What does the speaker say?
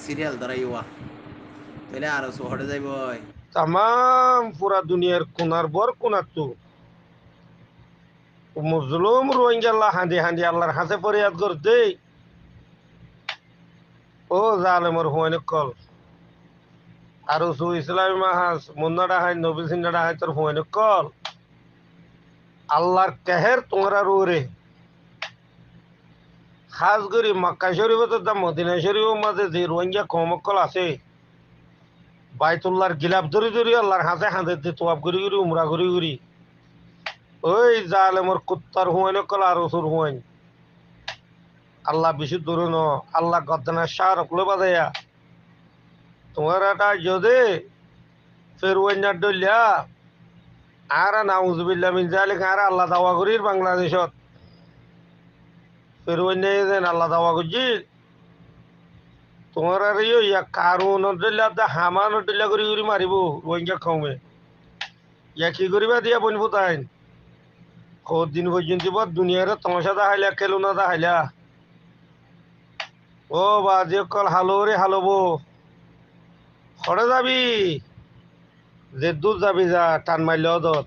serial ধরাইওয়া তাহলে আরো শহরে যাইব তাম পুরা দুনিয়ার কোনার বর কোনার তো মজলুম রোহিঙ্গা আল্লাহ হাঁদি হাঁদি আল্লাহর হাতে ফরিয়াদ করতে ও জালেমর হুয়াইন কল আর সু ইসলামী মাহাজ মুন্নাডা হাই নবী সিন্নাডা হাই তোর হুয়াইন কল আল্লাহর কেহের তোমরা রুরে খাস করি মক্কা শরীফের দাম মদিনা শরীফের মাঝে যে রোহিঙ্গা কমকল আছে বাইতুল্লাহর গিলাপ ধরি ধরি আল্লাহর হাতে হাতে দিয়ে তোয়াব করি করি উমরা করি করি ওই জালেমর কুত্তার হুয়াইন কল আর ওসুর হুয়াইন আল্লাহ বিশুদ্ধ ন আল্লাহ গদ্দানা শাহ রকলো বাজাইয়া তোমার এটা যদি ফেরুয়াইনার ডলিয়া আর নাউজুবিল্লাহ মিন জালিক আর আল্লাহ দাওয়া করির বাংলাদেশত ফেরুয়াইনাই যেন আল্লাহ দাওয়া করছি তোমার আর ইয়া কারুন ডলিয়া দা হামান ডলিয়া করি করি মারিব রোহিঙ্গা খাওমে ইয়া কি করিবা দিয়া বন ফুটাইন দিন পর্যন্ত দুনিয়ার তমাশা দেখাইলা খেলুনা দেখাইলা ও বাজে কল হালো রে হালোবো খড়ে যাবি যে দূর যাবি যা টান মারলে দত